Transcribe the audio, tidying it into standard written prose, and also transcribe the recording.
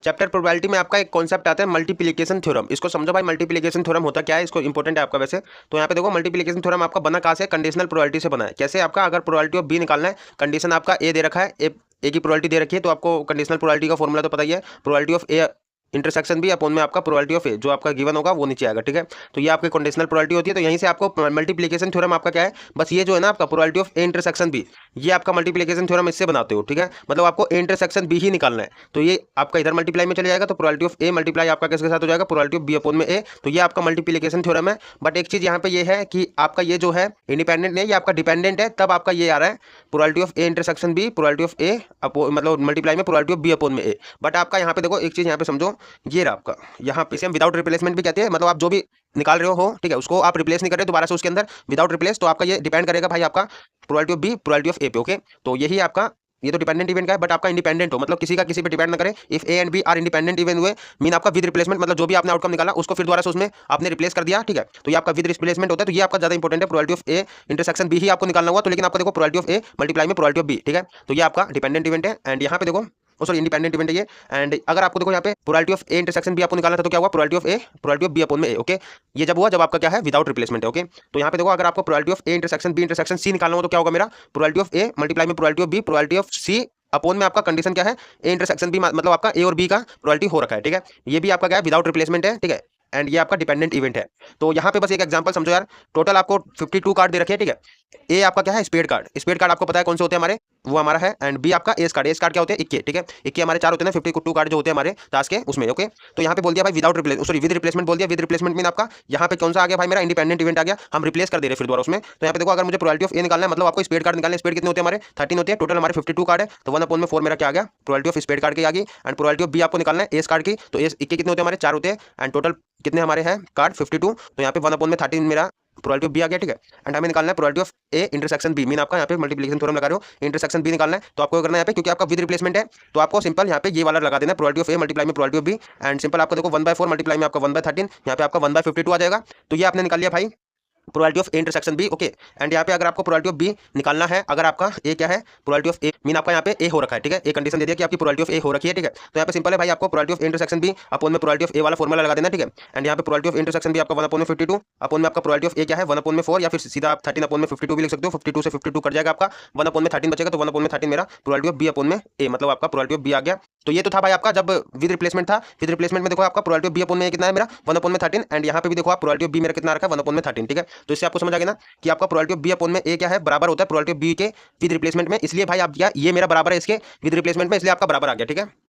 Chapter probability में आपका एक कॉन्सेप्ट आता है मल्टीप्लिकेशन थ्योरम। इसको समझो भाई, मल्टीप्लिकेशन थ्योरम होता क्या है, इसको इंपॉर्टेंट है आपका वैसे। तो यहाँ पे देखो मल्टीप्लिकेशन थ्योरम आपका बना कहाँ से, कंडीशनल प्रोबेबिलिटी से बना है। कैसे, आपका अगर प्रोबेबिलिटी ऑफ बी निकालना है, कंडीशन आपका ए दे रखा है, ए की प्रोबेबिलिटी दे रखी है, तो आपको कंडीशनल प्रोबेबिलिटी का फॉर्मूला तो पता ही है, probability of A intersection B upon में आपका प्रोबेबिलिटी ऑफ ए, जो आपका गिवन होगा वो नीचे आएगा, ठीक है। तो ये आपकी कंडीशनल प्रोबेबिलिटी होती है। तो यहीं से आपको मल्टीप्लिकेशन थ्योरम आपका क्या है, बस ये जो है ना आपका probability of A intersection B, ये आपका मल्टीप्लिकेशन थ्योरम इससे बनाते हो, ठीक है। मतलब आपको ए इंटरसेक्शन बी ही निकालना है, तो ये आपका इधर मल्टीप्लाई में चले जाएगा, तो प्रोबेबिलिटी ऑफ ए मल्टीप्लाई आपका किसके साथ हो जाएगा, प्रोबेबिलिटी ऑफ बी अपॉन में ए। तो ये आपका मल्टीप्लिकेशन थ्योरम है। बट एक चीज यहाँ पे ये है कि आपका ये जो है इंडिपेंडेंट नहीं, ये आपका डिपेंडेंट है, तब आपका ये आ रहा है probability of A intersection B, probability of A मतलब मल्टीप्लाई में प्रोबेबिलिटी ऑफ बी अपॉन में ए। बट आपका यहाँ पे देखो एक चीज यहाँ पे समझो, ये रहा आपका यहाँ पे, इसे हम विदाउट रिप्लेसमेंट भी कहते हैं। मतलब आप जो भी निकाल रहे हो, ठीक है, उसको आप रिप्लेस नहीं कर रहे दोबारा से उसके अंदर, विदाउट रिप्लेस। तो आपका ये डिपेंड करेगा भाई आपका probability of B probability of A पे, ओके। तो यही आपका, ये तो डिपेंडेंट इवेंट का है, बट आपका इंडिपेंडेंट हो, मतलब किसी का किसी पे डिपेंड ना करे। If A and B are independent event हुए, मीन आपका विद रिप्लेसमेंट, मतलब जो भी आपने आउटकम निकाला उसको फिर दोबारा से उसमें आपने रिप्लेस कर दिया, ठीक है। तो ये आपका विद रिप्लेसमेंट होता है। तो ये आपका ज्यादा इंपॉर्टेंट है, probability of A intersection B ही आपको निकालना हुआ। तो लेकिन आपको देखो प्रोबेबिलिटी ऑफ ए मल्टीप्लाई में प्रोबेबिलिटी ऑफ बी, ठीक है। तो ये आपका डिपेंडेंट इवेंट है। एंड यहाँ पे देखो, सॉरी इंडिपेंडेंट इवेंट है ये। एंड अगर आपको देखो यहाँ पे probability of A intersection B आपको निकालना था, तो क्या हुआ, probability of A probability of B upon में ए, ओके। ये जब हुआ जब आपका क्या है, विदाउट रिप्लेसमेंट है, ओके। तो यहाँ पे देखो अगर आपको probability of A intersection B intersection C निकालना हो, तो क्या होगा मेरा, प्रोबेबिलिटी ऑफ ए मल्टीप्लाई में probability of B probability of C upon में आपका कंडीशन क्या है, ए इंटरसेक्शन बी, मतलब आपका ए और बी का प्रोबेबिलिटी हो रखा है, ठीक है। ये भी आपका क्या है, विदाउट रिप्लेसमेंट है, ठीक है। एंड ये आपका डिपेंडेंट इवेंट है। तो यहाँ पे बस एक एग्जांपल समझो यार, टोटल आपको 52 कार्ड दे रखे हैं, ठीक है। ए आपका क्या है, स्पेड कार्ड। स्पेड कार्ड आपको पता है कौन से होते हैं हमारे, वो हमारा है। एंड बी आपका एस कार्ड। एस कार्ड क्या होते हैं, इक्के, ठीक है। इक्के हमारे चार होते हैं ना, 52 कार्ड जो होते हैं हमारे ताश के उसमें, ओके। तो यहाँ पे बोल दिया भाई without replace, sorry with replacement बोल दिया। विद रिप्लेसमेंट मीन आपका यहाँ पे कौन सा आ गया भाई, मेरा इंडिपेंडेंट इवेंट आ गया, हम रिप्लेस कर दे रहे फिर दोबारा उसमें। तो यहाँ पे देखो अगर मुझे प्रोबेबिलिटी ऑफ ए निकालना है, मतलब आपको स्पेड कार्ड निकालना है। स्पेड कितने होते हैं हमारे, 13 होते हैं, टोटल हमारे 52 कार्ड है। तो 1/4 मेरा क्या आ गया, प्रोबेबिलिटी ऑफ स्पेड कार्ड की आ गई। एंड प्रोबेबिलिटी ऑफ बी आपको निकालना है एस कार्ड की। तो एस इक्के कितने होते हैं हमारे, 4 होते हैं। एंड टोटल कितने हमारे हैं कार्ड, 52। तो यहाँ पे 1/13 मेरा प्रोबेबिलिटी ऑफ बी आ गया, ठीक है। एंड हमें निकालना है probability of A intersection B, mean आपका यहाँ पे मल्टीप्लिकेशन थ्योरम लगा रहे हो, इंटरसेक्शन बी निकालना है। तो आपको करना है यहाँ पे, क्योंकि आपका विद रिप्लेसमेंट है, तो आपको सिंपल यहाँ पे ये वाला लगा देना, प्रोबेबिलिटी ऑफ ए मल्टीप्लाई में probability of B. And simple आपको देखो 1/4 मल्टीप्लाई में आपका 1/13, यहाँ पे आपका 1/52 आ जाएगा। तो ये आपने निकाल लिया भाई probability of A intersection B, okay. And यहाँ पे अगर आपको प्रोबेबिलिटी ऑफ बी निकालना है, अगर आपका ए क्या है, प्रोबेबिलिटी ऑफ ए मीन आपका यहाँ पे ए हो रखा है, ठीक है। एक कंडीशन दे दिया कि आपकी प्रोबेबिलिटी ऑफ ए हो रखी है, ठीक है। तो यहाँ पे सिंपल है भाई, आपको probability of intersection B upon में प्रोबेबिलिटी ऑफ ए वाला फॉर्मूला लगा देना, ठीक है। एंड यहाँ पे प्रोबेबिलिटी ऑफ इंटरसेक्शन बी आपका 1/52 अपॉन में आपका प्रोबेबिलिटी ऑफ ए क्या है, 1/4, या फिर सीधा आप 13/52 भी लिख सकते हो। 52 से 52 कट जाएगा आपका, 1/13 बचेगा। तो 1/13 मेरा प्रोबेबिलिटी ऑफ बी अपॉन में ए, मतलब आपका प्रोबेबिलिटी ऑफ बी आ गया। तो ये तो था भाई आपका जब विद रिप्लेसमेंट था। विद रिप्लेसमेंट में देखो आपका प्रोबेबिलिटी ऑफ बी अपॉन में कितना है मेरा, 1/13। एंड यहाँ पे भी देखो आप प्रोबेबिलिटी ऑफ बी मेरा कितना रखा है, 1/13, ठीक है। तो इससे आपको समझ आ गया ना कि आपका प्रोबेबिलिटी ऑफ बी अपॉन में ए क्या है, बराबर होता है प्रोबेबिलिटी ऑफ बी के विद रिप्लेसमेंट में। इसलिए भाई आप ये मेरा बराबर है इसके विद रिप्लेसमेंट में, इसलिए आपका बराबर आ गया, ठीक है।